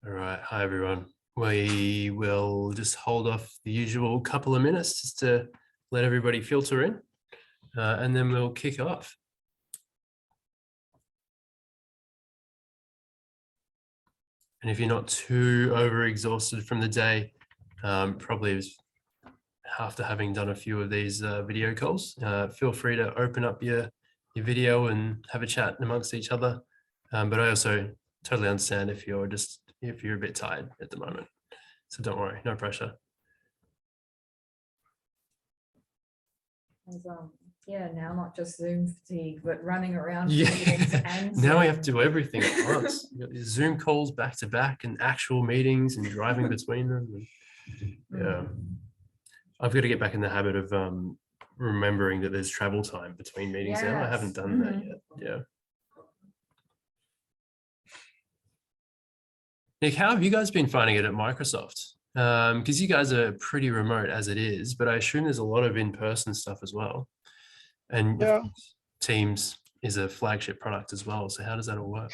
All right. Hi, everyone. We will just hold off the usual couple of minutes just to let everybody filter in, and then we'll kick off. And if you're not too overexhausted from the day, probably after having done a few of these video calls, feel free to open up your video and have a chat amongst each other. But I also totally understand if you're a bit tired at the moment. So don't worry, no pressure. Yeah, now not just Zoom fatigue, but running around. Yeah. Now we have to do everything at once. Zoom calls back to back and actual meetings and driving between them. And, yeah, I've got to get back in the habit of remembering that there's travel time between meetings now. I haven't done that yet. Yeah. Nick, how have you guys been finding it at Microsoft? Because you guys are pretty remote as it is, but I assume there's a lot of in-person stuff as well. And yeah. Teams is a flagship product as well. So how does that all work?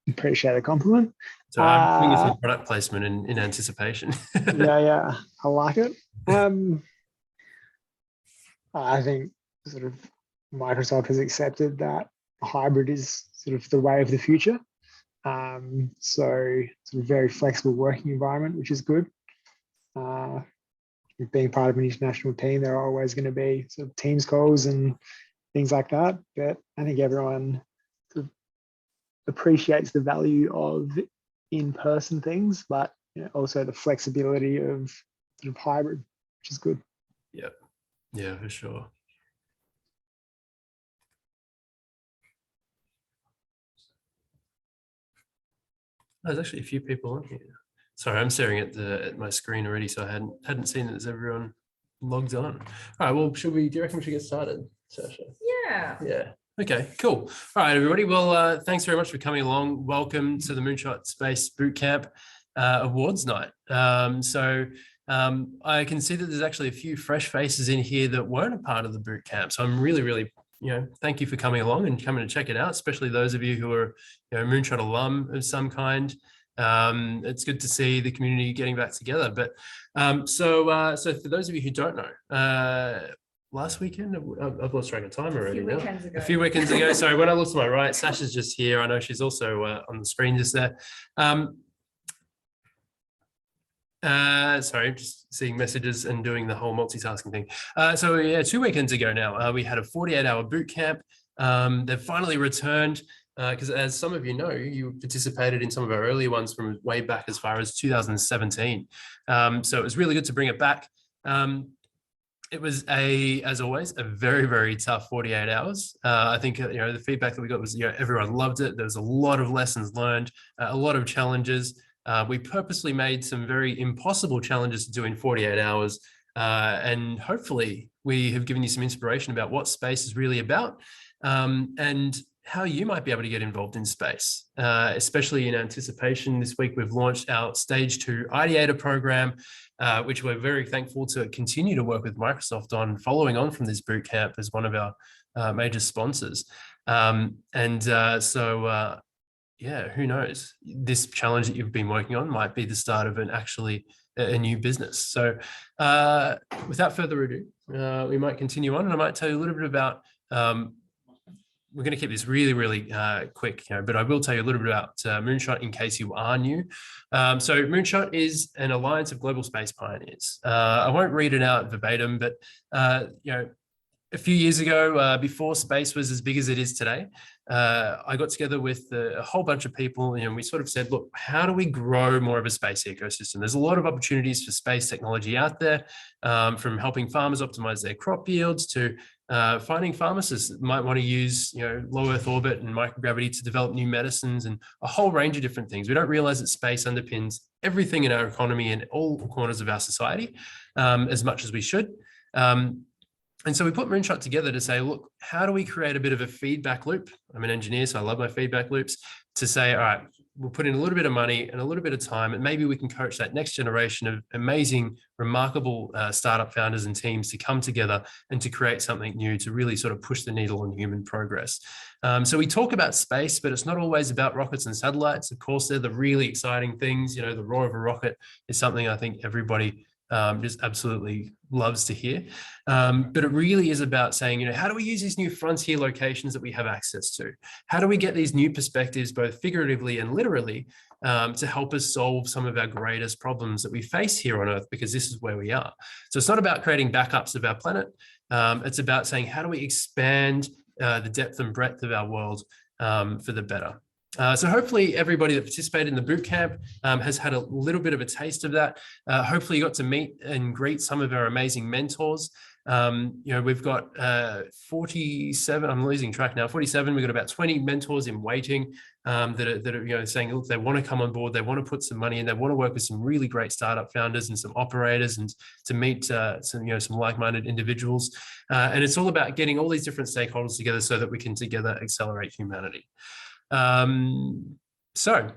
Appreciate the compliment. So I'm doing some product placement in anticipation. yeah, I like it. I think sort of Microsoft has accepted that hybrid is sort of the way of the future. So sort of very flexible working environment, which is good. Being part of an international team, there are always going to be sort of Teams calls and things like that. But I think everyone sort of appreciates the value of in-person things, but also the flexibility of sort of hybrid, which is good. Yeah, for sure. There's actually a few people on here. Sorry, I'm staring at my screen already, so I hadn't seen that there's everyone logged on. All right, well, do you reckon we should get started, Sasha? Yeah. Okay, cool. All right, everybody. Well, thanks very much for coming along. Welcome to the Moonshot Space Bootcamp Awards Night. I can see that there's actually a few fresh faces in here that weren't a part of the bootcamp. So I'm really, thank you for coming along and coming to check it out, especially those of you who are, Moonshot alum of some kind. It's good to see the community getting back together. But so for those of you who don't know, last weekend, I've lost track of time already now. A few weekends ago. Sorry, when I look to my right, Sasha's just here. I know she's also on the screen just there. Sorry, just seeing messages and doing the whole multitasking thing. 2 weekends ago now, we had a 48-hour boot camp. They've finally returned because, as some of you know, you participated in some of our earlier ones from way back as far as 2017. So it was really good to bring it back. It was as always, a very, very tough 48 hours. I think, the feedback that we got was, everyone loved it. There was a lot of lessons learned, a lot of challenges. We purposely made some very impossible challenges to do in 48 hours. And hopefully we have given you some inspiration about what space is really about, and how you might be able to get involved in space, especially in anticipation. This week, we've launched our Stage 2 Ideator program, which we're very thankful to continue to work with Microsoft on, following on from this bootcamp as one of our major sponsors. Yeah, who knows? This challenge that you've been working on might be the start of a new business. So without further ado, we might continue on, and I might tell you a little bit about, we're going to keep this really, really quick, but I will tell you a little bit about Moonshot in case you are new. So Moonshot is an alliance of global space pioneers. I won't read it out verbatim, but a few years ago, before space was as big as it is today, I got together with a whole bunch of people, and we sort of said, look, how do we grow more of a space ecosystem? There's a lot of opportunities for space technology out there, from helping farmers optimize their crop yields to finding pharmacists that might want to use low Earth orbit and microgravity to develop new medicines and a whole range of different things. We don't realize that space underpins everything in our economy and all corners of our society, as much as we should. And so we put Moonshot together to say, look, how do we create a bit of a feedback loop? I'm an engineer, so I love my feedback loops, to say, all right, we'll put in a little bit of money and a little bit of time, and maybe we can coach that next generation of amazing, remarkable startup founders and teams to come together and to create something new to really sort of push the needle on human progress. So we talk about space, but it's not always about rockets and satellites. Of course, they're the really exciting things. The roar of a rocket is something I think everybody just absolutely loves to hear. But it really is about saying, how do we use these new frontier locations that we have access to? How do we get these new perspectives, both figuratively and literally, to help us solve some of our greatest problems that we face here on Earth, because this is where we are. So it's not about creating backups of our planet. It's about saying, how do we expand the depth and breadth of our world for the better? So hopefully everybody that participated in the bootcamp has had a little bit of a taste of that. Hopefully you got to meet and greet some of our amazing mentors. We've got 47, I'm losing track now, 47, we've got about 20 mentors in waiting that are saying, look, they want to come on board, they want to put some money in, they want to work with some really great startup founders and some operators and to meet some like-minded individuals. And it's all about getting all these different stakeholders together so that we can together accelerate humanity. So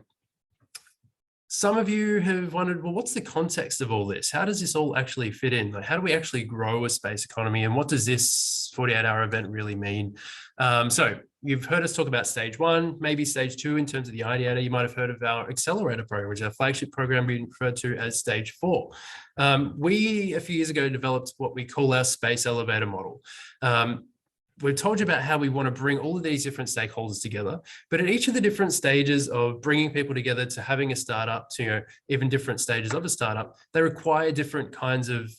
some of you have wondered, well, what's the context of all this? How does this all actually fit in? Like, how do we actually grow a space economy? And what does this 48-hour event really mean? So you've heard us talk about stage 1, maybe stage 2 in terms of the ideator. You might have heard of our accelerator program, which is our flagship program being referred to as stage 4. We, a few years ago, developed what we call our space elevator model. We've told you about how we want to bring all of these different stakeholders together, but at each of the different stages of bringing people together to having a startup to even different stages of a startup, they require different kinds of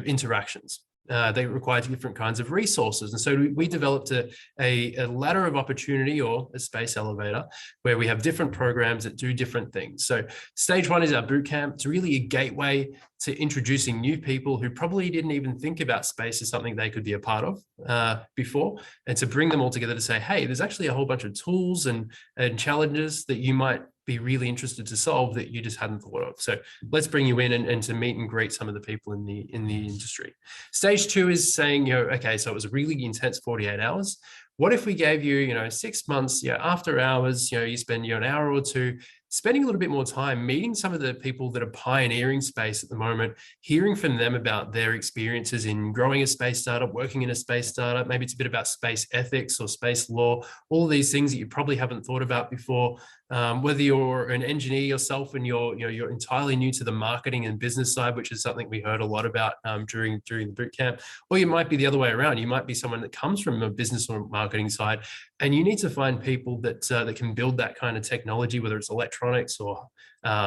interactions. They require different kinds of resources. And so we developed a ladder of opportunity, or a space elevator, where we have different programs that do different things. So stage 1 is our bootcamp. It's really a gateway to introducing new people who probably didn't even think about space as something they could be a part of before, and to bring them all together to say, hey, there's actually a whole bunch of tools and challenges that you might be really interested to solve that you just hadn't thought of. So let's bring you in and to meet and greet some of the people in the industry. Stage 2 is saying, okay, so it was a really intense 48 hours. What if we gave you, 6 months, after hours, you spend an hour or two spending a little bit more time meeting some of the people that are pioneering space at the moment, hearing from them about their experiences in growing a space startup, working in a space startup. Maybe it's a bit about space ethics or space law, all of these things that you probably haven't thought about before. Whether you're an engineer yourself and you're entirely new to the marketing and business side, which is something we heard a lot about during the bootcamp, or you might be the other way around. You might be someone that comes from a business or marketing side, and you need to find people that can build that kind of technology, whether it's electronics or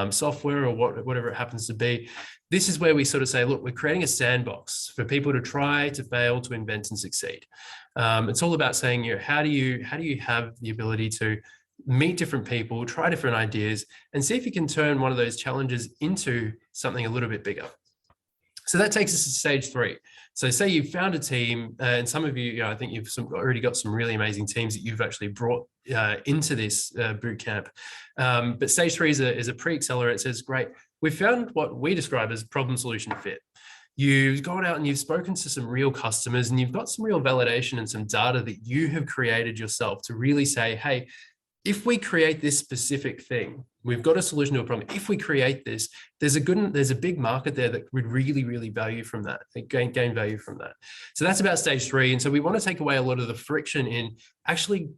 software or whatever it happens to be. This is where we sort of say, look, we're creating a sandbox for people to try, to fail, to invent and succeed. It's all about saying, how do you have the ability to meet different people, try different ideas, and see if you can turn one of those challenges into something a little bit bigger. So that takes us to stage 3. So say you've found a team, and some of you, I think you've already got some really amazing teams that you've actually brought into this bootcamp. But stage 3 is a pre-accelerator. It says, great, we've found what we describe as problem solution fit. You've gone out and you've spoken to some real customers, and you've got some real validation and some data that you have created yourself to really say, hey, if we create this specific thing, we've got a solution to a problem. If we create this, there's a big market there that would really, really value from that, gain value from that. So that's about stage 3. And so we want to take away a lot of the friction in actually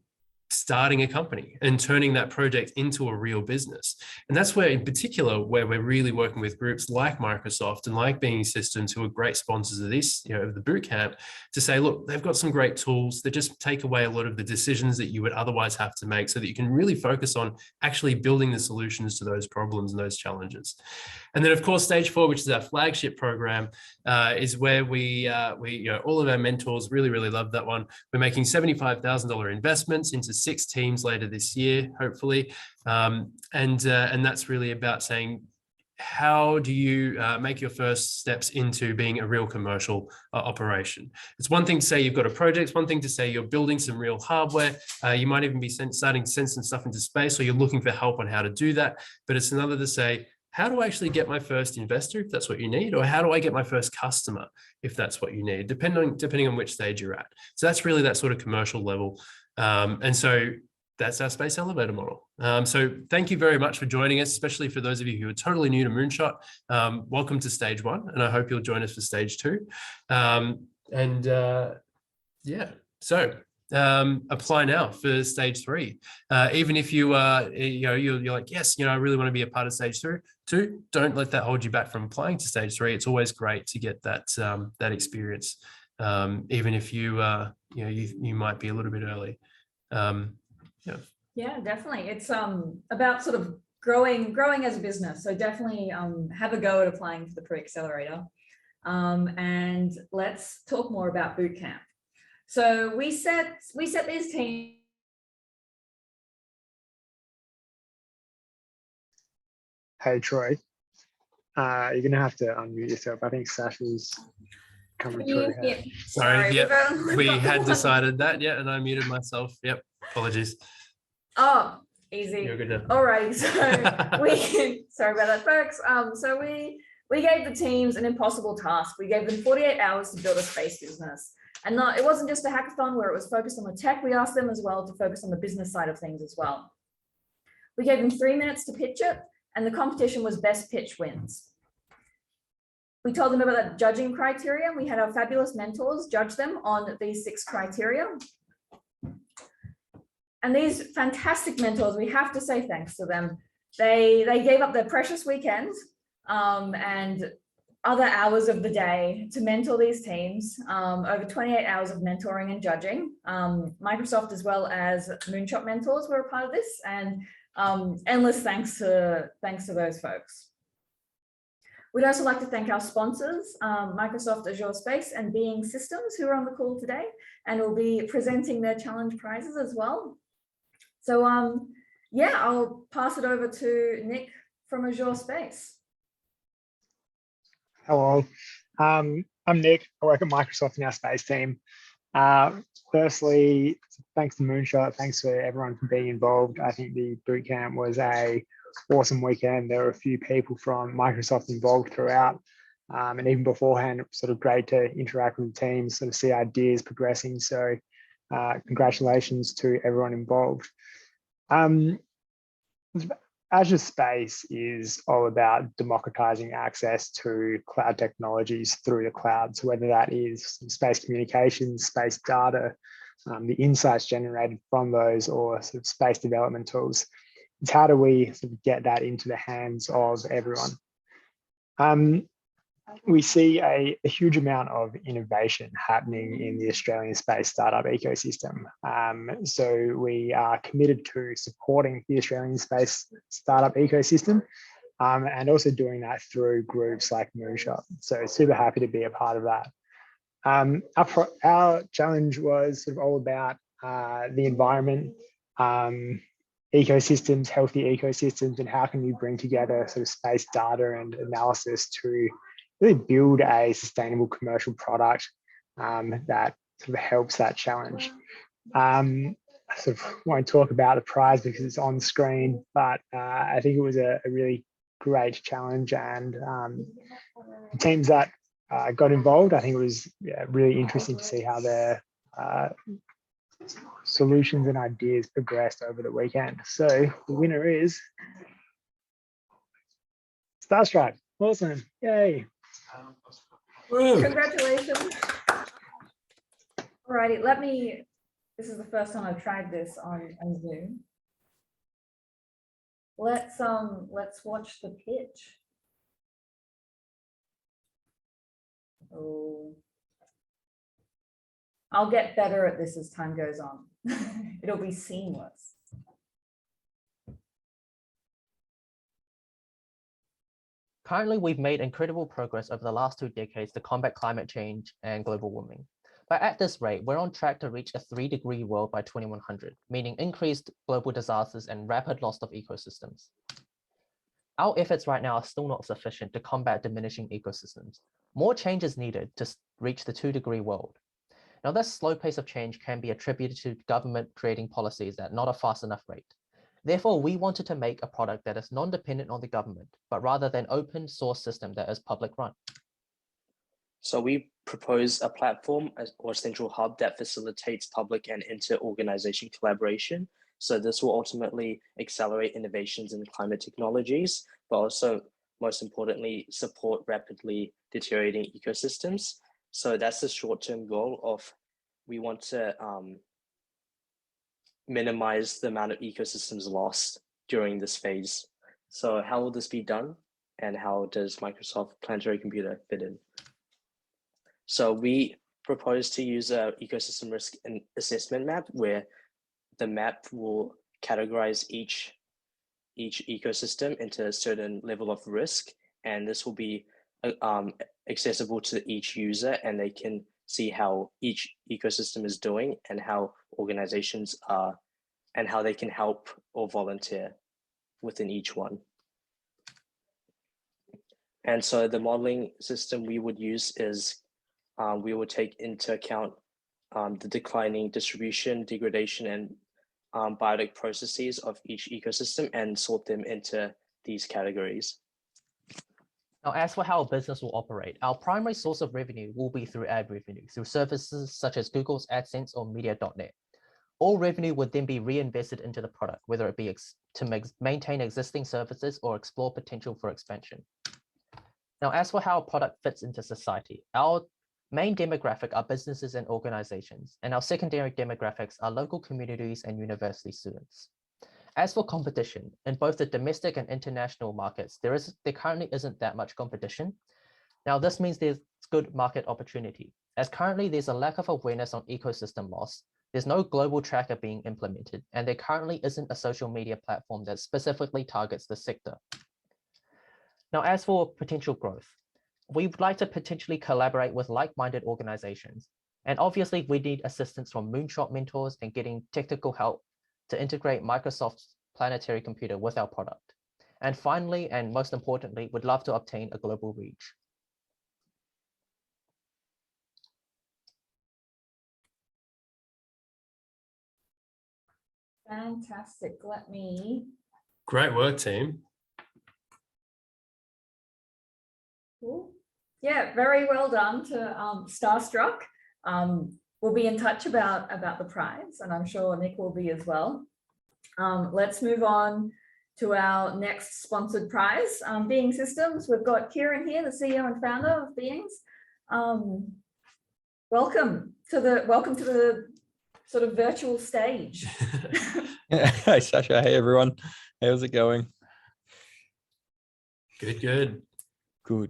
starting a company and turning that project into a real business. And that's where, in particular, where we're really working with groups like Microsoft and like Being Systems, who are great sponsors of this, of the bootcamp, to say, look, they've got some great tools that just take away a lot of the decisions that you would otherwise have to make, so that you can really focus on actually building the solutions to those problems and those challenges. And then, of course, stage 4, which is our flagship program, is where we all of our mentors really, really love that one. We're making $75,000 investments into 6 teams later this year, hopefully. And that's really about saying, how do you make your first steps into being a real commercial operation? It's one thing to say you've got a project. It's one thing to say you're building some real hardware. You might even be starting to send some stuff into space, or you're looking for help on how to do that. But it's another to say, how do I actually get my first investor, if that's what you need? Or how do I get my first customer, if that's what you need, depending on which stage you're at. So that's really that sort of commercial level. And so that's our space elevator model. So thank you very much for joining us, especially for those of you who are totally new to Moonshot. Welcome to stage 1, and I hope you'll join us for stage 2. Yeah, so apply now for stage 3. Even if you you're like, yes, I really want to be a part of stage 2, don't let that hold you back from applying to stage 3. It's always great to get that that experience, even if you might be a little bit early. Yeah, definitely. It's about sort of growing as a business. So definitely have a go at applying for the pre-accelerator. And let's talk more about Bootcamp. So we set these teams. Hey, Troy, you're going to have to unmute yourself. I think Sasha's coming through. Sorry, yeah, we had decided. decided that, yeah, and I muted myself. Yep, apologies. Oh, easy. You're good now. All right, so sorry about that, folks. So we gave the teams an impossible task. We gave them 48 hours to build a space business. And it wasn't just a hackathon where it was focused on the tech. We asked them as well to focus on the business side of things as well. We gave them 3 minutes to pitch it, and the competition was best pitch wins. We told them about that judging criteria. We had our fabulous mentors judge them on these 6 criteria. And these fantastic mentors, we have to say thanks to them. They gave up their precious weekends and other hours of the day to mentor these teams, over 28 hours of mentoring and judging. Microsoft as well as Moonshot mentors were a part of this, and endless thanks to those folks. We'd also like to thank our sponsors, Microsoft Azure Space and Being Systems, who are on the call today and will be presenting their challenge prizes as well. So yeah, I'll pass it over to Nick from Azure Space. Hello, I'm Nick. I work at Microsoft in our space team. Firstly, thanks to Moonshot. Thanks for everyone for being involved. I think the bootcamp was an awesome weekend. There were a few people from Microsoft involved throughout. And even beforehand, it was sort of great to interact with the team, sort of see ideas progressing. So congratulations to everyone involved. Azure Space is all about democratizing access to cloud technologies through the cloud. So whether that is space communications, space data, the insights generated from those, or sort of space development tools, it's how do we sort of get that into the hands of everyone? We see a huge amount of innovation happening in the Australian space startup ecosystem. So we are committed to supporting the Australian space startup ecosystem and also doing that through groups like Moonshot. So super happy to be a part of that. Our challenge was sort of all about the environment, ecosystems, healthy ecosystems, and how can we bring together sort of space data and analysis to really build a sustainable commercial product that sort of helps that challenge. I sort of won't talk about the prize because it's on screen, but I think it was a really great challenge, and the teams that got involved, I think it was really interesting to see how their solutions and ideas progressed over the weekend. So the winner is Starstruck. Awesome. Yay. Congratulations. Alrighty, this is the first time I've tried this on Zoom. Let's watch the pitch. Oh, I'll get better at this as time goes on. It'll be seamless. Currently, we've made incredible progress over the last 2 decades to combat climate change and global warming. But at this rate, we're on track to reach a 3-degree world by 2100, meaning increased global disasters and rapid loss of ecosystems. Our efforts right now are still not sufficient to combat diminishing ecosystems. More change is needed to reach the 2-degree world. Now, this slow pace of change can be attributed to government creating policies at not a fast enough rate. Therefore, we wanted to make a product that is non-dependent on the government, but rather than open source system that is public run. So we propose a platform or a central hub that facilitates public and inter-organization collaboration So this will ultimately accelerate innovations in climate technologies, but also most importantly, support rapidly deteriorating ecosystems. So that's the short-term goal of, we want to minimize the amount of ecosystems lost during this phase. So how will this be done? And how does Microsoft Planetary Computer fit in? So we propose to use a ecosystem risk and assessment map, where the map will categorize each ecosystem into a certain level of risk, and this will be accessible to each user, and they can see how each ecosystem is doing and how organizations are, and how they can help or volunteer within each one. And so the modeling system we would use is, we would take into account the declining distribution, degradation, and biotic processes of each ecosystem and sort them into these categories. Now, as for how a business will operate, our primary source of revenue will be through ad revenue, through services such as Google's AdSense or Media.net. All revenue would then be reinvested into the product, whether it be to maintain existing services or explore potential for expansion. Now, as for how a product fits into society, our main demographic are businesses and organizations, and our secondary demographics are local communities and university students. As for competition, in both the domestic and international markets, there currently isn't that much competition. Now, this means there's good market opportunity, as currently there's a lack of awareness on ecosystem loss. There's no global tracker being implemented, and there currently isn't a social media platform that specifically targets the sector. Now, as for potential growth, we would like to potentially collaborate with like-minded organizations. And obviously, we need assistance from Moonshot mentors and getting technical help to integrate Microsoft's Planetary Computer with our product. And finally, and most importantly, we'd love to obtain a global reach. Fantastic. Let me. Great work, team. Cool. Yeah, very well done to Starstruck. We'll be in touch about the prize, and I'm sure Nick will be as well. Let's move on to our next sponsored prize, Being Systems. We've got Kieran here, the CEO and founder of Beings. Welcome to the sort of virtual stage. Hi, Sasha. Hey, everyone. How's it going? Good.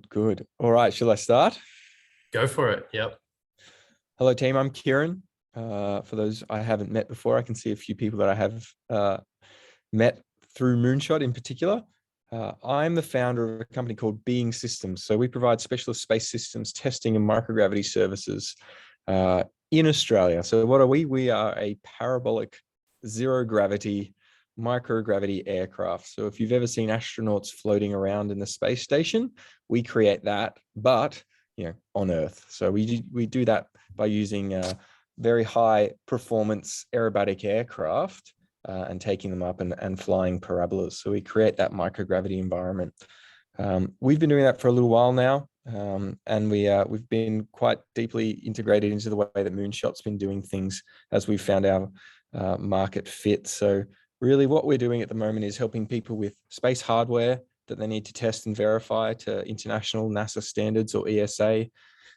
Good. All right, shall I start? Go for it. Yep. Hello, team. I'm Kieran. For those I haven't met before, I can see a few people that I have met through Moonshot in particular. I'm the founder of a company called Being Systems. So we provide specialist space systems testing and microgravity services in Australia. So what are we? We are a parabolic zero gravity microgravity aircraft. So if you've ever seen astronauts floating around in the space station, we create that, but on Earth. So we do that by using very high performance aerobatic aircraft and taking them up and flying parabolas. So we create that microgravity environment. We've been doing that for a little while now, and we've been quite deeply integrated into the way that Moonshot's been doing things as we've found our market fit. So really what we're doing at the moment is helping people with space hardware that they need to test and verify to international NASA standards or ESA,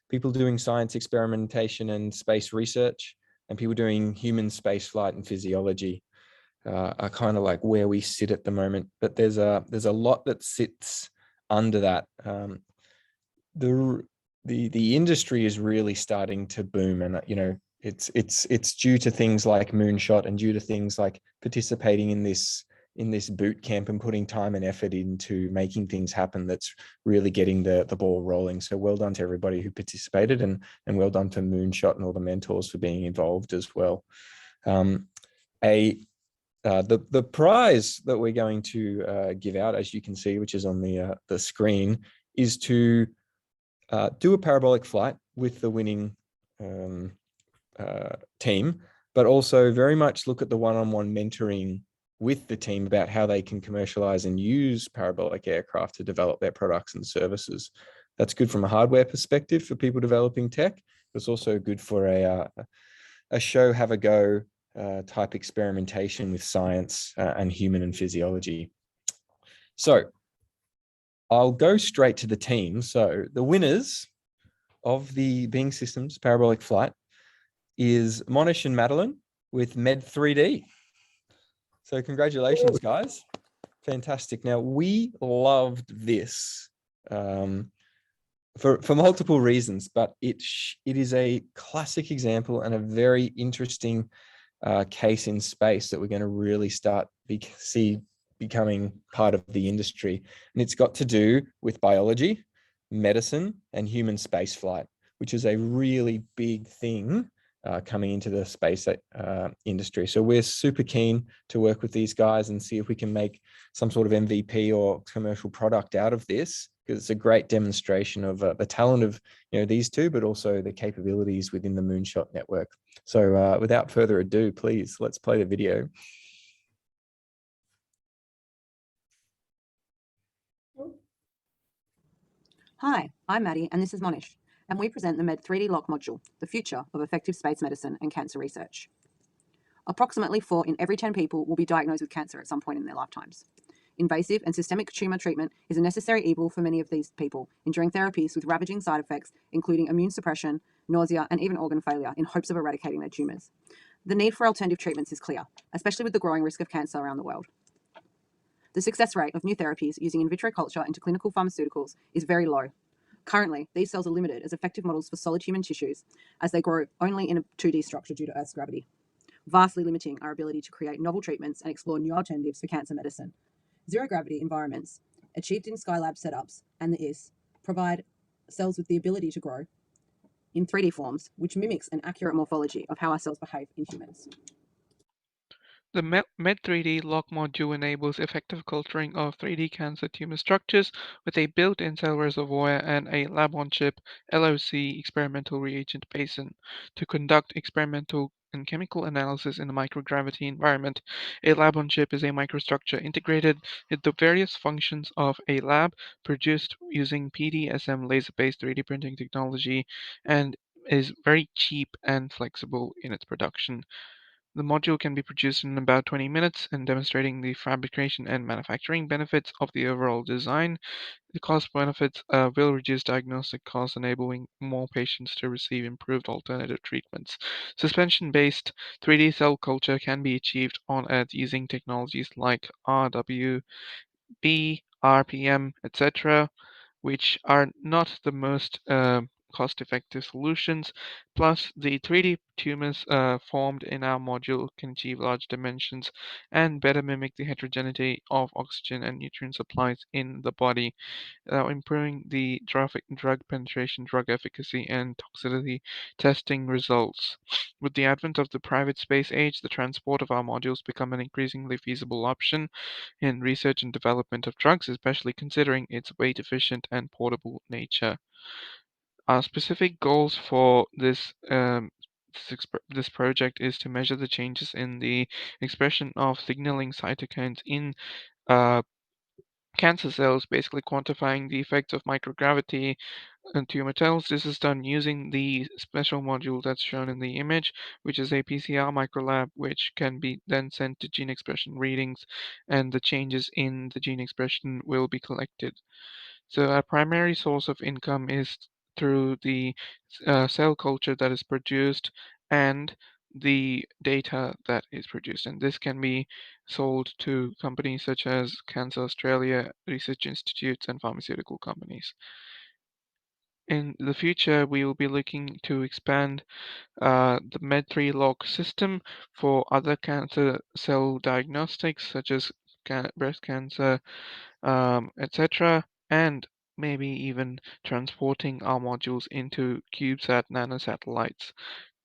people doing science experimentation and space research, and people doing human space flight and physiology are kind of like where we sit at the moment. But there's a lot that sits under that. The industry is really starting to boom, and it's due to things like Moonshot and due to things like participating in this boot camp and putting time and effort into making things happen that's really getting the ball rolling. So well done to everybody who participated, and well done to Moonshot and all the mentors for being involved as well. The prize that we're going to give out, as you can see, which is on the screen, is to do a parabolic flight with the winning team, but also very much look at the one-on-one mentoring with the team about how they can commercialize and use parabolic aircraft to develop their products and services. That's good from a hardware perspective for people developing tech. It's also good for a show, have a go, type experimentation with science and human and physiology. So I'll go straight to the team. So the winners of the Bing Systems Parabolic Flight is Monish and Madeline with Med 3D. So congratulations, guys. Fantastic. Now, we loved this for multiple reasons, but it is a classic example and a very interesting case in space that we're going to really start see becoming part of the industry. And it's got to do with biology, medicine, and human space flight, which is a really big thing coming into the space industry. So we're super keen to work with these guys and see if we can make some sort of MVP or commercial product out of this, because it's a great demonstration of the talent of these two, but also the capabilities within the Moonshot network. So without further ado, please, let's play the video. Hi, I'm Maddie, and this is Monish, and we present the Med 3D Lock module, the future of effective space medicine and cancer research. Approximately 4 in every 10 people will be diagnosed with cancer at some point in their lifetimes. Invasive and systemic tumour treatment is a necessary evil for many of these people, enduring therapies with ravaging side effects, including immune suppression, nausea, and even organ failure, in hopes of eradicating their tumours. The need for alternative treatments is clear, especially with the growing risk of cancer around the world. The success rate of new therapies using in vitro culture into clinical pharmaceuticals is very low. Currently, these cells are limited as effective models for solid human tissues, as they grow only in a 2D structure due to Earth's gravity, vastly limiting our ability to create novel treatments and explore new alternatives for cancer medicine. Zero-gravity environments, achieved in Skylab setups and the IS, provide cells with the ability to grow in 3D forms, which mimics an accurate morphology of how our cells behave in humans. The Med3D lock module enables effective culturing of 3D cancer tumor structures with a built-in cell reservoir and a lab-on-chip LOC experimental reagent basin to conduct experimental and chemical analysis in a microgravity environment. A lab-on-chip is a microstructure integrated with the various functions of a lab, produced using PDSM laser-based 3D printing technology, and is very cheap and flexible in its production. The module can be produced in about 20 minutes, and demonstrating the fabrication and manufacturing benefits of the overall design. The cost benefits will reduce diagnostic costs, enabling more patients to receive improved alternative treatments. Suspension-based 3D cell culture can be achieved on Earth using technologies like RWB, RPM, etc., which are not the most cost-effective solutions. Plus, the 3D tumors formed in our module can achieve large dimensions and better mimic the heterogeneity of oxygen and nutrient supplies in the body, improving the drug penetration, drug efficacy, and toxicity testing results. With the advent of the private space age, the transport of our modules become an increasingly feasible option in research and development of drugs, especially considering its weight-efficient and portable nature. Our specific goals for this project is to measure the changes in the expression of signaling cytokines in cancer cells, basically quantifying the effects of microgravity and tumor cells. This is done using the special module that's shown in the image, which is a PCR microlab, which can be then sent to gene expression readings, and the changes in the gene expression will be collected. So our primary source of income is through the cell culture that is produced and the data that is produced. And this can be sold to companies such as Cancer Australia, research institutes, and pharmaceutical companies. In the future, we will be looking to expand the Med3 log system for other cancer cell diagnostics, such as breast cancer, etc., and maybe even transporting our modules into CubeSat nanosatellites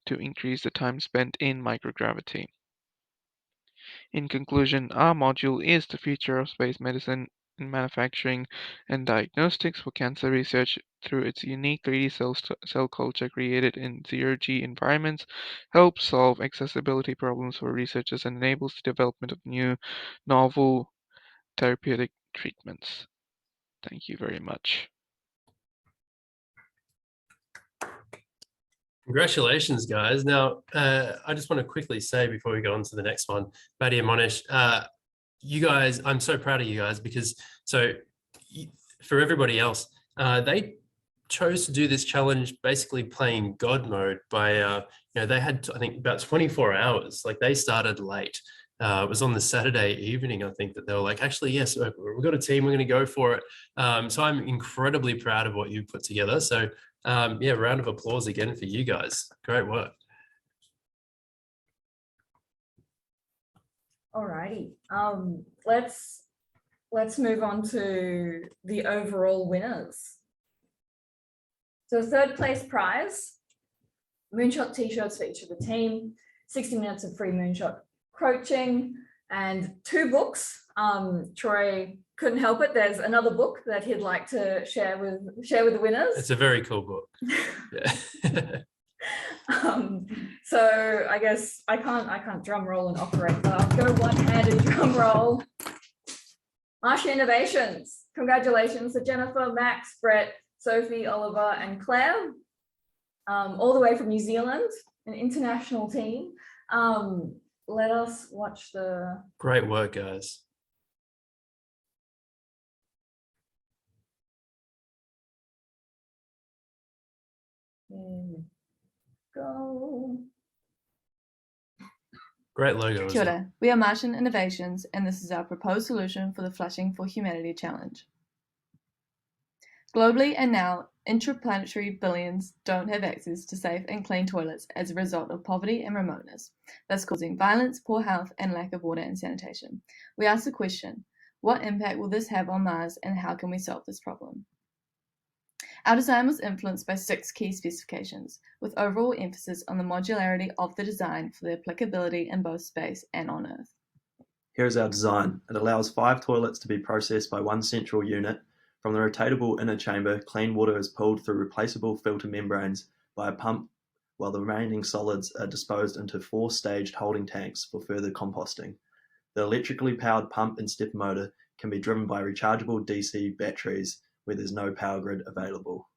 to increase the time spent in microgravity. In conclusion, our module is the future of space medicine and manufacturing and diagnostics for cancer research. Through its unique 3D cell culture created in zero-G environments, helps solve accessibility problems for researchers and enables the development of new, novel therapeutic treatments. Thank you very much. Congratulations, guys. Now, I just want to quickly say before we go on to the next one, Maddie and Monish, you guys, I'm so proud of you guys because for everybody else, they chose to do this challenge basically playing God mode by, they had, I think, about 24 hours. Like they started late. It was on the Saturday evening, I think, that they were like, actually, yes, we've got a team, we're going to go for it. So I'm incredibly proud of what you put together. So yeah, round of applause again for you guys. Great work. Alrighty. Let's move on to the overall winners. So third place prize, Moonshot t-shirts for each of the team, 60 minutes of free Moonshot coaching, and 2 books. Troy couldn't help it. There's another book that he'd like to share with the winners. It's a very cool book. Yeah. So I guess I can't drum roll and operate, but I'll go one-handed drum roll. Marsian Innovations. Congratulations to Jennifer, Max, Brett, Sophie, Oliver, and Claire, all the way from New Zealand, an international team. Let us watch the... Great work, guys. Here we go. Great logo. Kia ora. We are Marsian Innovations, and this is our proposed solution for the Flushing for Humanity Challenge. Globally and now, interplanetary billions don't have access to safe and clean toilets as a result of poverty and remoteness, thus causing violence, poor health, and lack of water and sanitation. We ask the question, what impact will this have on Mars, and how can we solve this problem? Our design was influenced by 6 key specifications, with overall emphasis on the modularity of the design for the applicability in both space and on Earth. Here's our design. It allows 5 toilets to be processed by one central unit. From the rotatable inner chamber, clean water is pulled through replaceable filter membranes by a pump, while the remaining solids are disposed into 4 staged holding tanks for further composting. The electrically powered pump and stepper motor can be driven by rechargeable DC batteries where there's no power grid available.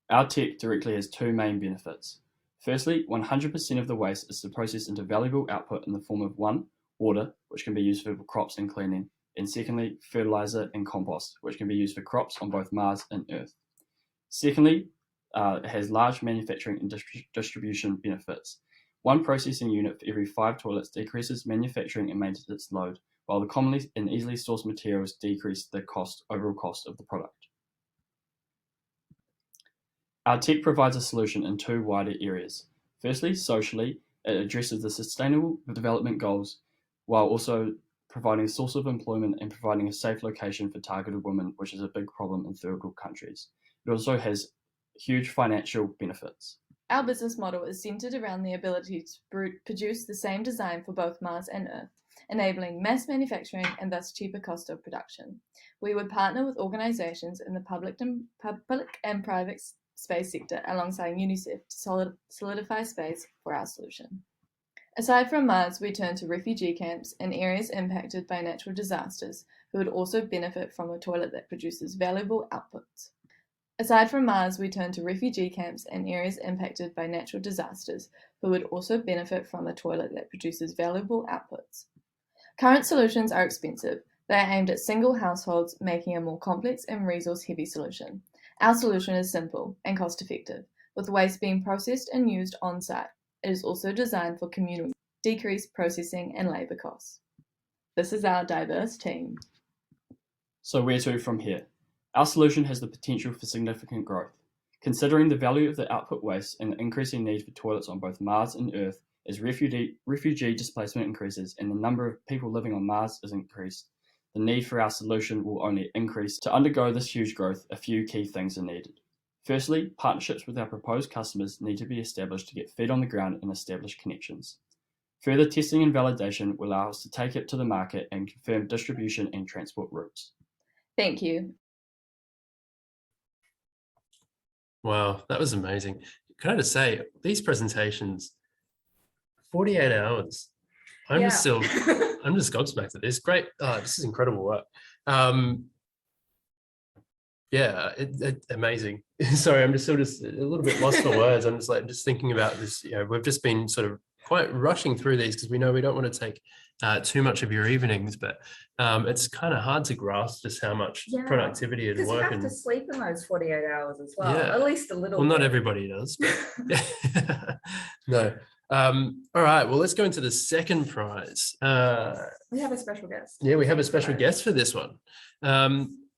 Our tech directly has 2 main benefits. Firstly, 100% of the waste is processed into valuable output in the form of 1, water, which can be used for crops and cleaning, and secondly, fertilizer and compost, which can be used for crops on both Mars and Earth. Secondly, it has large manufacturing and distribution benefits. 1 processing unit for every 5 toilets decreases manufacturing and maintenance load, while the commonly and easily sourced materials decrease the overall cost of the product. Our tech provides a solution in 2 wider areas. Firstly, socially, it addresses the sustainable development goals while also providing a source of employment and providing a safe location for targeted women, which is a big problem in third world countries. It also has huge financial benefits. Our business model is centered around the ability to produce the same design for both Mars and Earth, enabling mass manufacturing and thus cheaper cost of production. We would partner with organizations in the public and private space sector alongside UNICEF to solidify space for our solution. Aside from Mars, we turn to refugee camps in areas impacted by natural disasters who would also benefit from a toilet that produces valuable outputs. Aside from Mars, we turn to refugee camps in areas impacted by natural disasters who would also benefit from a toilet that produces valuable outputs. Current solutions are expensive. They are aimed at single households, making a more complex and resource-heavy solution. Our solution is simple and cost-effective, with waste being processed and used on-site. It is also designed for communal, decreased processing and labour costs. This is our diverse team. So where to from here? Our solution has the potential for significant growth. Considering the value of the output waste and the increasing need for toilets on both Mars and Earth, as refugee displacement increases and the number of people living on Mars is increased, the need for our solution will only increase. To undergo this huge growth, a few key things are needed. Firstly, partnerships with our proposed customers need to be established to get feet on the ground and establish connections. Further testing and validation will allow us to take it to the market and confirm distribution and transport routes. Thank you. Wow, that was amazing. Can I just say, these presentations, 48 hours. I'm just gobsmacked at this. Great. This is incredible work. Yeah, amazing. Sorry, I'm just sort of a little bit lost for words. I'm just thinking about this. We've just been sort of quite rushing through these because we know we don't want to take too much of your evenings, but it's kind of hard to grasp just how much Yeah, productivity and because you work have to and sleep in those 48 hours as well, Yeah. at least a little well, not bit. everybody does. But no. All right. Well, let's go into the second prize. We have a special guest. Yeah, we have a special Right. guest for this one.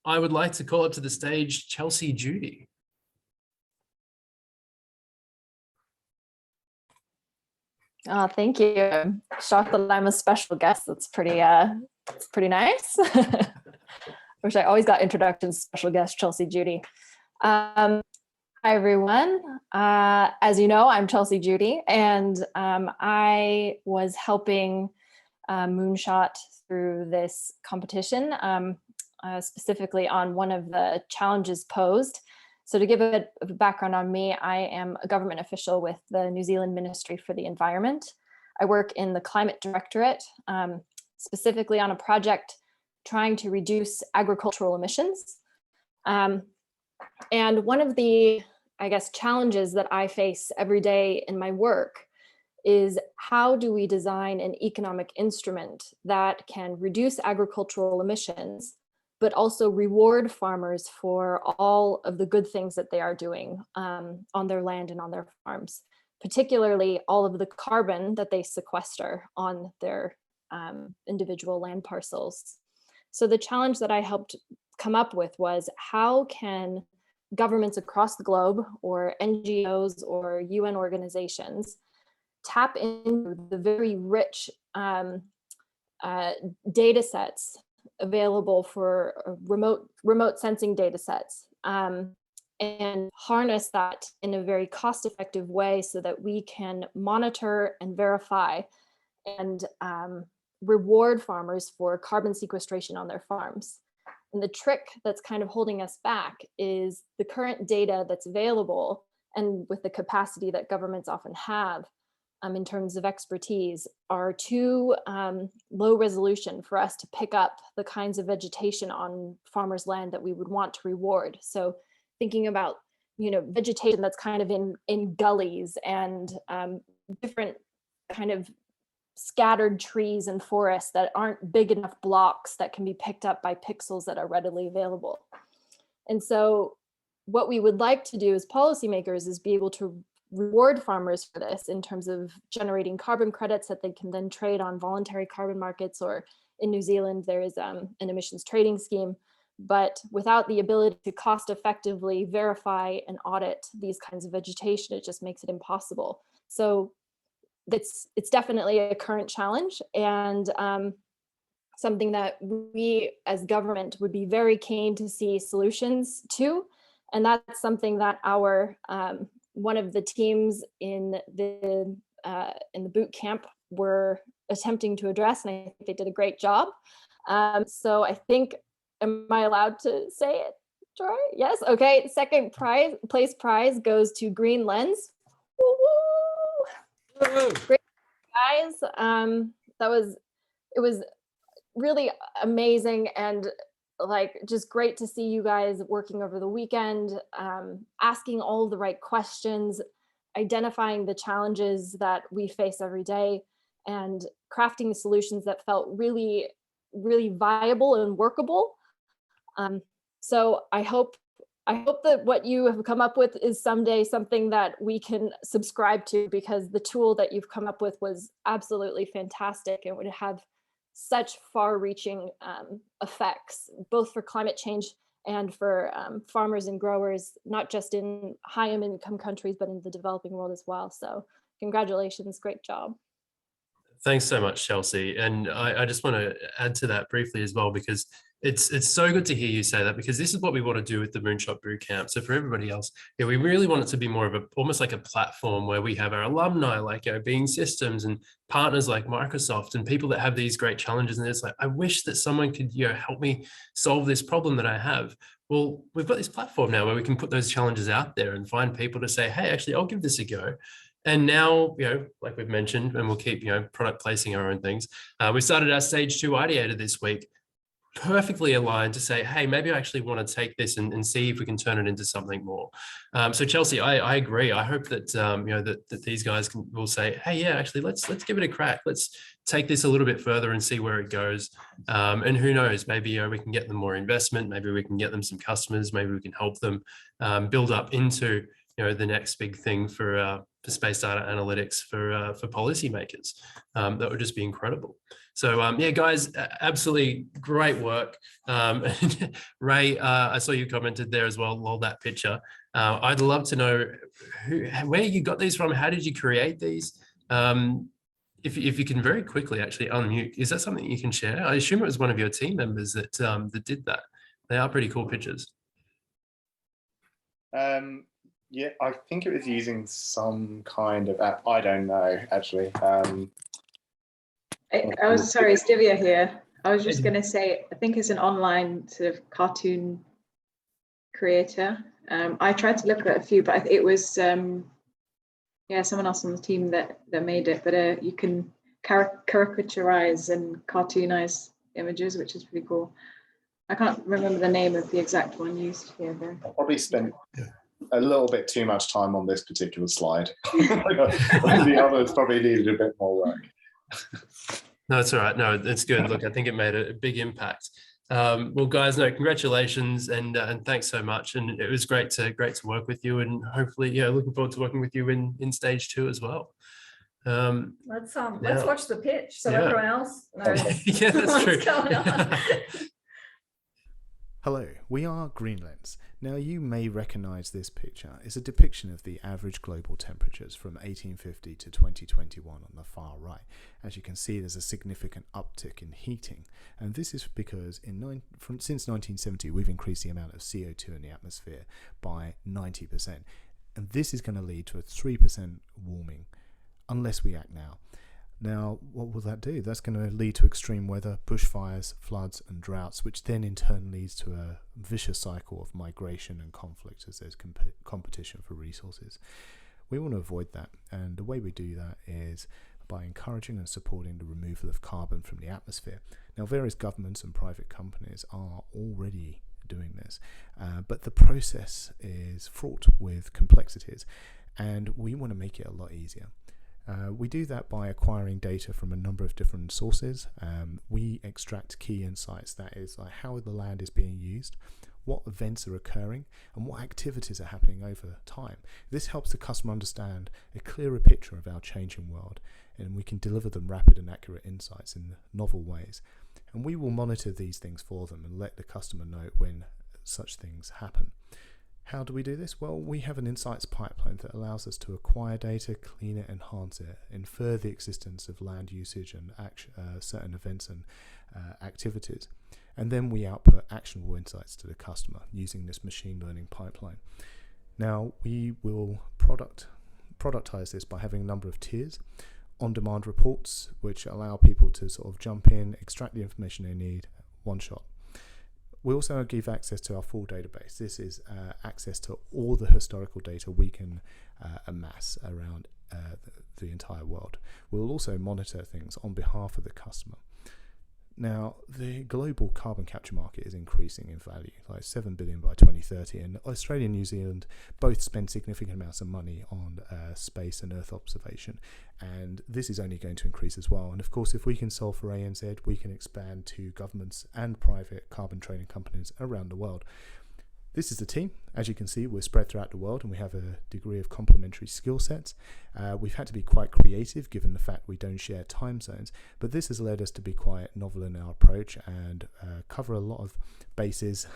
I would like to call up to the stage Chelsea Judy. Oh, thank you. I'm shocked that I'm a special guest. That's pretty nice. Wish I always got introductions, special guest Chelsea Judy. Hi, everyone. As you know, I'm Chelsea Judy, and I was helping Moonshot through this competition, specifically on one of the challenges posed. So to give a bit of a background on me, I am a government official with the New Zealand Ministry for the Environment. I work in the Climate Directorate, specifically on a project trying to reduce agricultural emissions. And one of the, I guess, challenges that I face every day in my work is how do we design an economic instrument that can reduce agricultural emissions, but also reward farmers for all of the good things that they are doing on their land and on their farms, particularly all of the carbon that they sequester on their individual land parcels. So the challenge that I helped come up with was, how can governments across the globe, or NGOs or UN organizations, tap into the very rich data sets available for remote sensing data sets, and harness that in a very cost-effective way so that we can monitor and verify and reward farmers for carbon sequestration on their farms. And the trick that's kind of holding us back is the current data that's available, and with the capacity that governments often have in terms of expertise, are too low resolution for us to pick up the kinds of vegetation on farmers' land that we would want to reward. So thinking about, vegetation that's kind of in gullies and different kind of scattered trees and forests that aren't big enough blocks that can be picked up by pixels that are readily available. And so what we would like to do as policymakers is be able to reward farmers for this in terms of generating carbon credits that they can then trade on voluntary carbon markets, or in New Zealand, there is an emissions trading scheme, but without the ability to cost effectively verify and audit these kinds of vegetation, it just makes it impossible. So it's definitely a current challenge, and something that we as government would be very keen to see solutions to. And that's something that our one of the teams in the boot camp were attempting to address, and I think they did a great job. So I think, am I allowed to say it, Troy? Yes. Okay. Second place prize goes to Greenlands. Woo woo! Great, guys. It was really amazing, and just great to see you guys working over the weekend, asking all the right questions, identifying the challenges that we face every day, and crafting solutions that felt really, really viable and workable. So I hope that what you have come up with is someday something that we can subscribe to, because the tool that you've come up with was absolutely fantastic and would have such far-reaching effects, both for climate change and for farmers and growers, not just in high-income countries, but in the developing world as well. So congratulations, great job. Thanks so much, Chelsea. And I just want to add to that briefly as well, because it's so good to hear you say that, because this is what we want to do with the Moonshot Bootcamp. So for everybody else, we really want it to be more of almost like a platform where we have our alumni, like Being Systems, and partners like Microsoft, and people that have these great challenges. And it's like, I wish that someone could help me solve this problem that I have. Well, we've got this platform now where we can put those challenges out there and find people to say, hey, actually, I'll give this a go. And now, like we've mentioned, and we'll keep, product placing our own things. We started our stage 2 ideator this week. perfectly aligned to say, hey, maybe I actually want to take this and see if we can turn it into something more. So Chelsea, I agree. I hope that that these guys will say, hey, yeah, actually let's give it a crack. Let's take this a little bit further and see where it goes. And who knows, maybe we can get them more investment. Maybe we can get them some customers. Maybe we can help them build up into the next big thing for space data analytics for policymakers. That would just be incredible. So yeah, guys, absolutely great work. Ray, I saw you commented there as well. Love that picture. I'd love to know where you got these from. How did you create these? If you can very quickly actually unmute, is that something you can share? I assume it was one of your team members that did that. They are pretty cool pictures. Yeah, I think it was using some kind of app. I don't know, actually. I was sorry, it's Divya here. I was just going to say, I think it's an online sort of cartoon creator. I tried to look at a few, but it was someone else on the team that made it. But you can caricaturize and cartoonize images, which is pretty cool. I can't remember the name of the exact one used here, though. I probably spent a little bit too much time on this particular slide. The others probably needed a bit more work. No, it's all right. No, it's good. Look, I think it made a big impact. Well, guys, no, congratulations and thanks so much. And it was great to work with you, and hopefully, looking forward to working with you in stage 2 as well. Let's watch the pitch so everyone else knows yeah, that's true. what's going on. Hello, we are Greenlands. Now you may recognise this picture. It's a depiction of the average global temperatures from 1850 to 2021 on the far right. As you can see, there's a significant uptick in heating, and this is because since 1970 we've increased the amount of CO2 in the atmosphere by 90%, and this is going to lead to a 3% warming unless we act now. Now, what will that do? That's going to lead to extreme weather, bushfires, floods and droughts, which then in turn leads to a vicious cycle of migration and conflict as there's competition for resources. We want to avoid that, and the way we do that is by encouraging and supporting the removal of carbon from the atmosphere. Now, various governments and private companies are already doing this, but the process is fraught with complexities, and we want to make it a lot easier. We do that by acquiring data from a number of different sources. We extract key insights, that is like how the land is being used, what events are occurring, and what activities are happening over time. This helps the customer understand a clearer picture of our changing world, and we can deliver them rapid and accurate insights in novel ways. And we will monitor these things for them and let the customer know when such things happen. How do we do this? Well, we have an insights pipeline that allows us to acquire data, clean it, enhance it, infer the existence of land usage and certain events and activities. And then we output actionable insights to the customer using this machine learning pipeline. Now, we will productize this by having a number of tiers. On-demand reports, which allow people to sort of jump in, extract the information they need, one shot. We also give access to our full database. This is access to all the historical data we can amass around the entire world. We'll also monitor things on behalf of the customer. Now, the global carbon capture market is increasing in value, like 7 billion by 2030, and Australia and New Zealand both spend significant amounts of money on space and Earth observation, and this is only going to increase as well. And of course, if we can solve for ANZ, we can expand to governments and private carbon trading companies around the world. This is the team. As you can see, we're spread throughout the world and we have a degree of complementary skill sets. We've had to be quite creative given the fact we don't share time zones, but this has led us to be quite novel in our approach and cover a lot of bases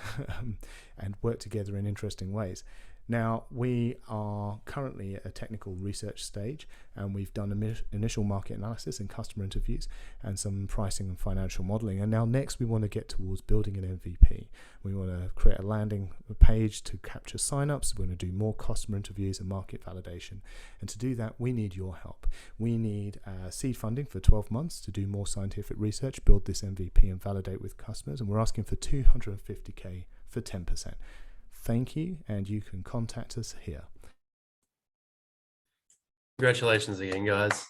and work together in interesting ways. Now, we are currently at a technical research stage, and we've done initial market analysis and customer interviews and some pricing and financial modeling. And now next we want to get towards building an MVP. We want to create a landing page to capture signups. We want to do more customer interviews and market validation. And to do that, we need your help. We need seed funding for 12 months to do more scientific research, build this MVP and validate with customers. And we're asking for 250K for 10%. Thank you, and you can contact us here. Congratulations again, guys.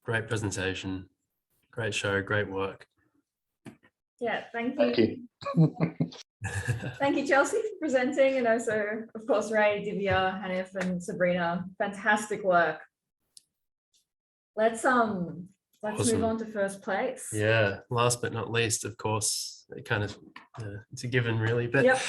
Great presentation, great show, great work. Yeah, thank Thank you. you. Thank you, Chelsea, for presenting, and also, of course, Ray, Divya, Hanif, and Sabrina. Fantastic work. Let's move Awesome. on to first place. Yeah, last but not least, of course, it kind of it's a given, really. But Yep.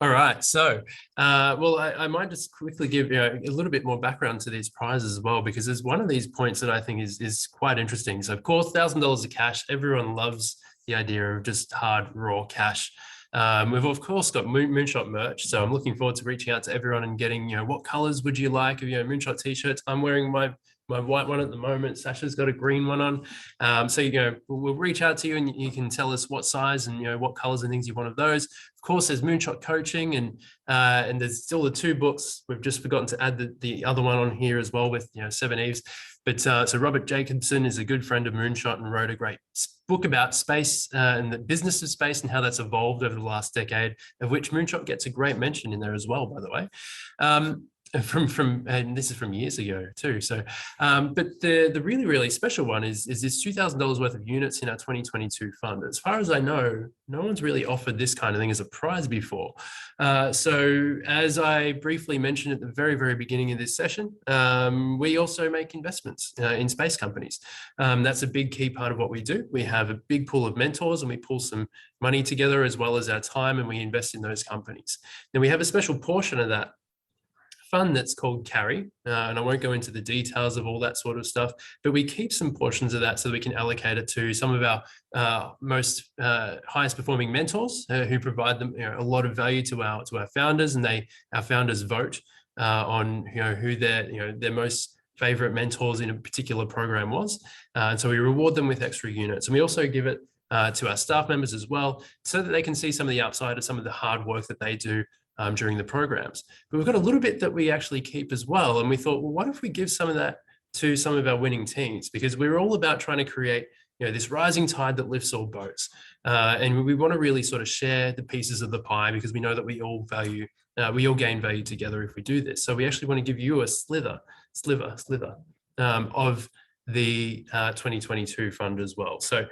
all right, so well, I might just quickly give a little bit more background to these prizes as well, because there's one of these points that I think is quite interesting. So, of course, $1,000 of cash. Everyone loves the idea of just hard raw cash. We've of course got Moonshot merch, so I'm looking forward to reaching out to everyone and getting, what colors would you like of Moonshot t-shirts. I'm wearing my white one at the moment. Sasha's got a green one on. So we'll reach out to you and you can tell us what size and what colors and things you want of those. Of course, there's Moonshot coaching and there's still the 2 books. We've just forgotten to add the other one on here as well with 7 Eves. But so Robert Jacobson is a good friend of Moonshot and wrote a great book about space and the business of space and how that's evolved over the last decade, of which Moonshot gets a great mention in there as well, by the way. And this is from years ago too. So, but the really special one is this $2,000 worth of units in our 2022 fund. As far as I know, no one's really offered this kind of thing as a prize before. So as I briefly mentioned at the very beginning of this session, we also make investments in space companies. That's a big key part of what we do. We have a big pool of mentors and we pull some money together as well as our time, and we invest in those companies. Then we have a special portion of that fund that's called Carry, and I won't go into the details of all that sort of stuff, but we keep some portions of that so that we can allocate it to some of our most highest performing mentors who provide them a lot of value to our founders, and our founders vote on who their most favorite mentors in a particular program was, and so we reward them with extra units, and we also give it to our staff members as well, so that they can see some of the upside of some of the hard work that they do during the programs. But we've got a little bit that we actually keep as well. And we thought, well, what if we give some of that to some of our winning teams? Because we're all about trying to create this rising tide that lifts all boats. And we want to really sort of share the pieces of the pie, because we know that we all gain value together if we do this. So we actually want to give you a sliver of the 2022 fund as well. So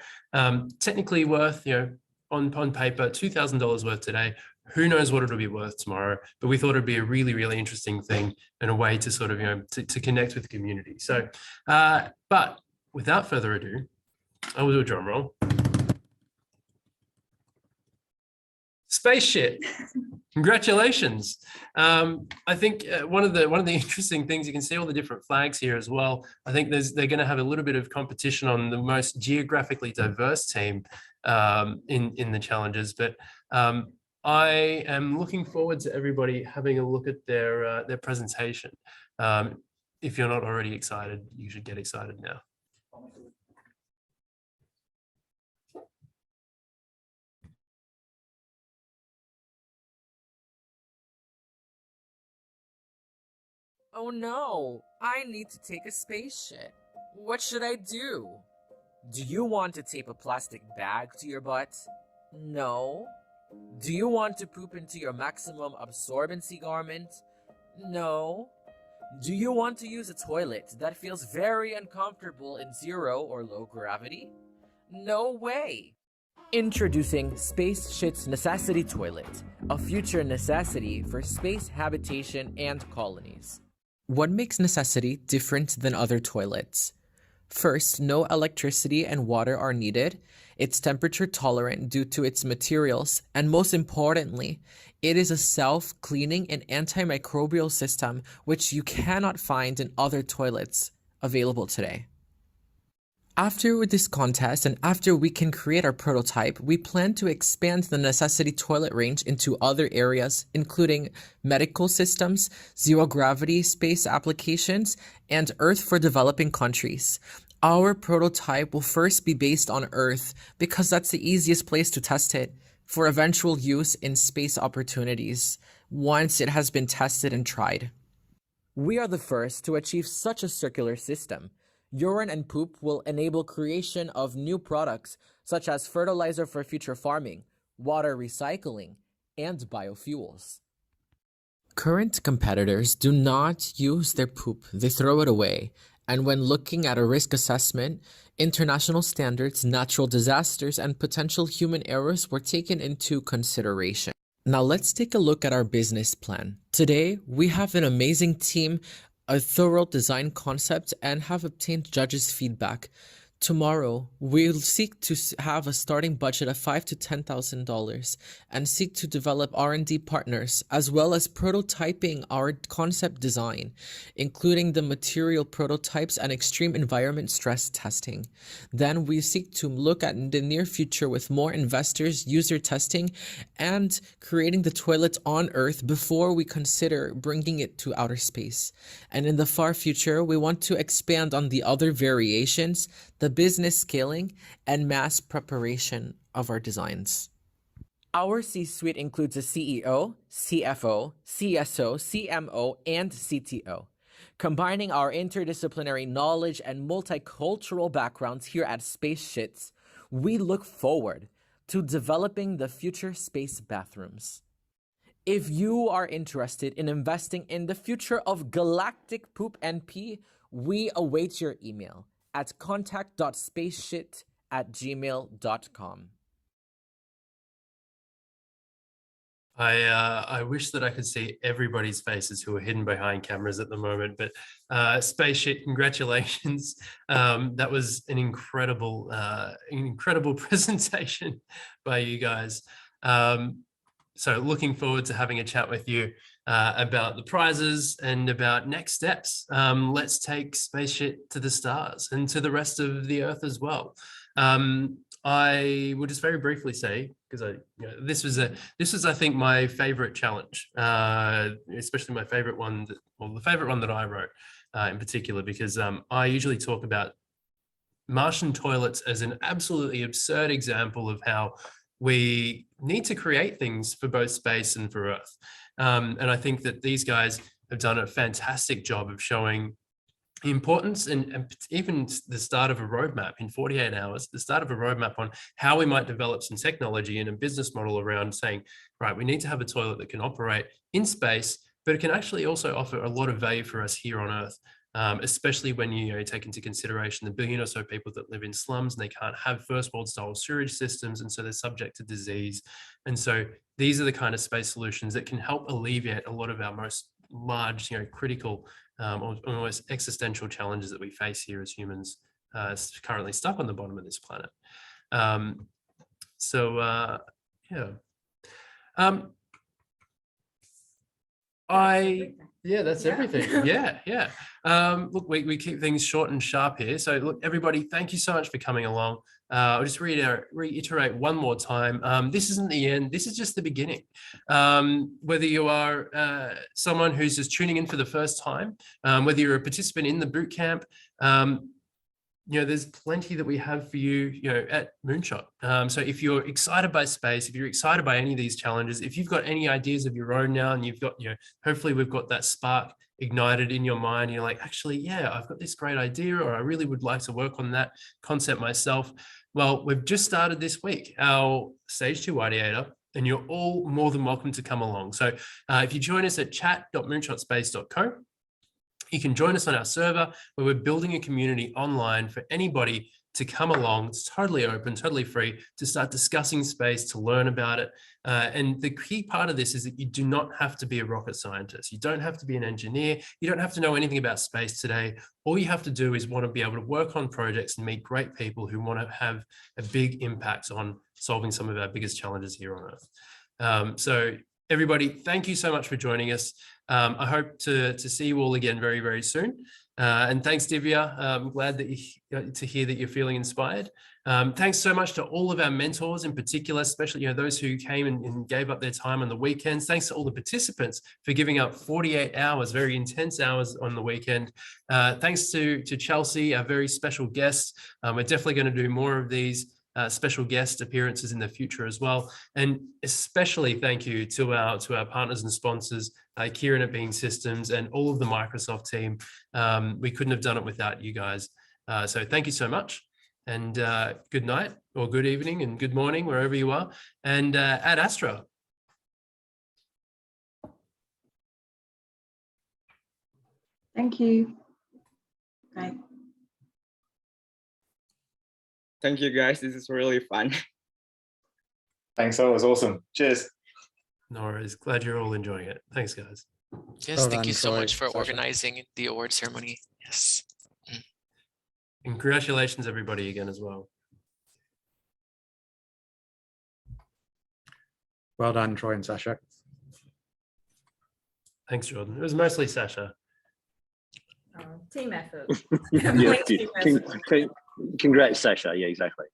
technically worth, on paper, $2,000 worth today. Who knows what it'll be worth tomorrow, but we thought it'd be a really interesting thing and a way to sort of, to connect with the community. So, but without further ado, I will do a drum roll. Space shit. Congratulations. I think one of the interesting things, you can see all the different flags here as well. I think they're going to have a little bit of competition on the most geographically diverse team in the challenges, but I am looking forward to everybody having a look at their presentation. If you're not already excited, you should get excited now. Oh no, I need to take a spaceship. What should I do? Do you want to tape a plastic bag to your butt? No. Do you want to poop into your maximum absorbency garment? No. Do you want to use a toilet that feels very uncomfortable in zero or low gravity? No way. Introducing Space Shit's Necessity Toilet, a future necessity for space habitation and colonies. What makes Necessity different than other toilets? First, no electricity and water are needed. It's temperature tolerant due to its materials, and most importantly, it is a self-cleaning and antimicrobial system which you cannot find in other toilets available today. After this contest and after we can create our prototype, we plan to expand the Necessity toilet range into other areas, including medical systems, zero-gravity space applications, and Earth for developing countries. Our prototype will first be based on Earth because that's the easiest place to test it for eventual use in space opportunities once it has been tested and tried. We are the first to achieve such a circular system. Urine and poop will enable creation of new products such as fertilizer for future farming, water recycling, and biofuels. Current competitors do not use their poop, they throw it away, And when looking at a risk assessment, international standards, natural disasters, and potential human errors were taken into consideration. Now let's take a look at our business plan. Today, we have an amazing team, a thorough design concept, and have obtained judges' feedback. Tomorrow, we'll seek to have a starting budget of $5,000 to $10,000 and seek to develop R&D partners, as well as prototyping our concept design, including the material prototypes and extreme environment stress testing. Then we seek to look at the near future with more investors, user testing, and creating the toilet on Earth before we consider bringing it to outer space. And in the far future, we want to expand on the other variations, the business scaling, and mass preparation of our designs. Our C-suite includes a CEO, CFO, CSO, CMO, and CTO. Combining our interdisciplinary knowledge and multicultural backgrounds here at Space Shits, we look forward to developing the future space bathrooms. If you are interested in investing in the future of galactic poop and pee, we await your email at contact.spaceshit@gmail.com. I wish that I could see everybody's faces who are hidden behind cameras at the moment, but Spaceship, congratulations. That was an incredible presentation by you guys. So looking forward to having a chat with you about the prizes and about next steps. Let's take Spaceship to the stars and to the rest of the Earth as well. I will just very briefly say, because this was I think my favorite challenge, especially my favorite one, the favorite one that I wrote in particular, because I usually talk about Martian toilets as an absolutely absurd example of how we need to create things for both space and for Earth. And I think that these guys have done a fantastic job of showing the importance and even the start of a roadmap in 48 hours, the start of a roadmap on how we might develop some technology and a business model around saying, right, we need to have a toilet that can operate in space, but it can actually also offer a lot of value for us here on Earth. Especially when you take into consideration the billion or so people that live in slums and they can't have first world style sewage systems, and so they're subject to disease. And so these are the kind of space solutions that can help alleviate a lot of our most large, critical, almost existential challenges that we face here as humans, currently stuck on the bottom of this planet. That's everything. Yeah. Look, we keep things short and sharp here. So look, everybody, thank you so much for coming along. I'll just reiterate one more time. This isn't the end. This is just the beginning. Whether you are someone who's just tuning in for the first time, whether you're a participant in the bootcamp, there's plenty that we have for you, at Moonshot. So if you're excited by space, if you're excited by any of these challenges, if you've got any ideas of your own now, and you've got, hopefully we've got that spark ignited in your mind, you're like, actually, yeah, I've got this great idea, or I really would like to work on that concept myself. Well, we've just started this week, our Stage 2 Ideator, and you're all more than welcome to come along. So if you join us at chat.moonshotspace.co, you can join us on our server where we're building a community online for anybody to come along. It's totally open, totally free to start discussing space, to learn about it. And the key part of this is that you do not have to be a rocket scientist. You don't have to be an engineer. You don't have to know anything about space today. All you have to do is want to be able to work on projects and meet great people who want to have a big impact on solving some of our biggest challenges here on Earth. So everybody, thank you so much for joining us. I hope to see you all again very, very soon. And thanks, Divya. I'm glad that to hear that you're feeling inspired. Thanks so much to all of our mentors in particular, especially those who came and gave up their time on the weekends. Thanks to all the participants for giving up 48 hours, very intense hours on the weekend. Thanks to Chelsea, our very special guest. We're definitely going to do more of these special guest appearances in the future as well. And especially thank you to our partners and sponsors, Kieran at Being Systems and all of the Microsoft team. We couldn't have done it without you guys. So thank you so much, and good night or good evening and good morning, wherever you are, and Ad Astra. Thank you. Bye. Thank you, guys. This is really fun. Thanks. That was awesome. Cheers. No worries. Glad you're all enjoying it. Thanks, guys. Yes, Well thank done, you so Troy, much for Sasha. organizing the award ceremony. Yes. And congratulations, everybody, again as well. Well done, Troy and Sasha. Thanks, Jordan. It was mostly Sasha. Team effort. Yes, Team effort. congrats, Sasha. Yeah, exactly.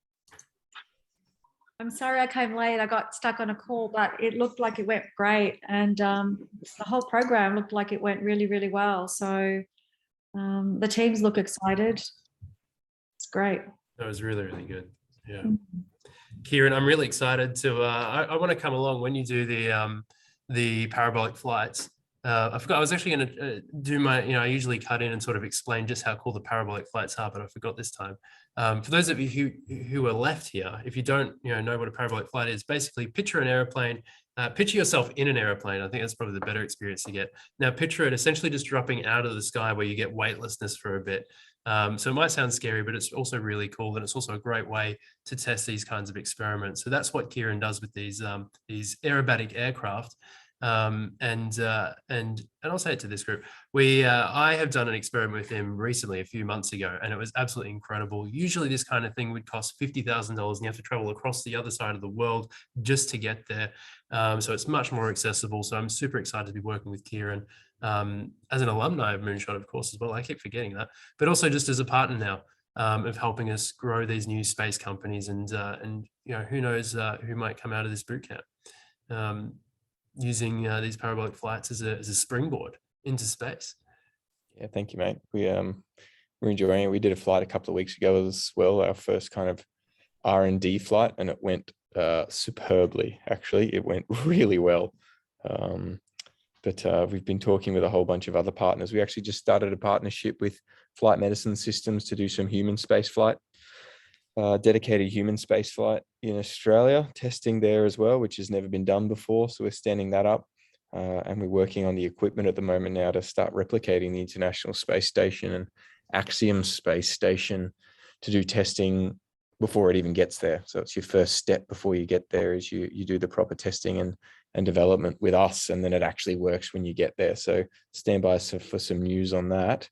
I'm sorry I came late. I got stuck on a call, but it looked like it went great. And the whole program looked like it went really, really well. So the teams look excited. It's great. That was really, really good. Yeah. Kieran, I'm really excited to, I want to come along when you do the parabolic flights. I forgot, I was actually going to do my, I usually cut in and sort of explain just how cool the parabolic flights are, but I forgot this time. For those of you who are left here, if you don't know what a parabolic flight is, basically picture an airplane, picture yourself in an airplane. I think that's probably the better experience to get. Now picture it essentially just dropping out of the sky where you get weightlessness for a bit. So it might sound scary, but it's also really cool. And it's also a great way to test these kinds of experiments. So that's what Kieran does with these aerobatic aircraft. And I'll say it to this group. I have done an experiment with him recently, a few months ago, and it was absolutely incredible. Usually this kind of thing would cost $50,000 and you have to travel across the other side of the world just to get there. So it's much more accessible. So I'm super excited to be working with Kieran as an alumni of Moonshot, of course, as well. I keep forgetting that, but also just as a partner now of helping us grow these new space companies and who knows who might come out of this bootcamp. Using these parabolic flights as a springboard into space. Yeah, thank you, mate. We're enjoying it. We did a flight a couple of weeks ago as well, our first kind of R&D flight, and it went superbly. Actually, it went really well. But we've been talking with a whole bunch of other partners. We actually just started a partnership with Flight Medicine Systems to do some human space flight. Dedicated human space flight in Australia, testing there as well, which has never been done before. So we're standing that up and we're working on the equipment at the moment now to start replicating the International Space Station and Axiom Space Station to do testing before it even gets there. So it's your first step before you get there is you do the proper testing and development with us, and then it actually works when you get there. So stand by for some news on that.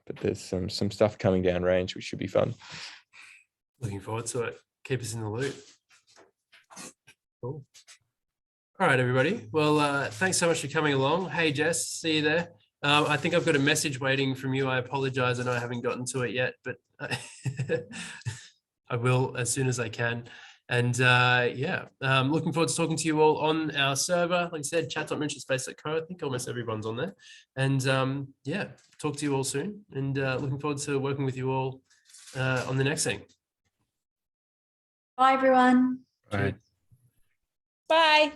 But there's some stuff coming down range, which should be fun. Looking forward to it. Keep us in the loop. Cool. All right, everybody. Well, thanks so much for coming along. Hey, Jess, see you there. I think I've got a message waiting from you. I apologize. I know I haven't gotten to it yet, but I will as soon as I can. And looking forward to talking to you all on our server. Like I said, chat.moonshotspace.co. I think almost everyone's on there. And talk to you all soon. And looking forward to working with you all on the next thing. Bye, everyone. Bye. Bye.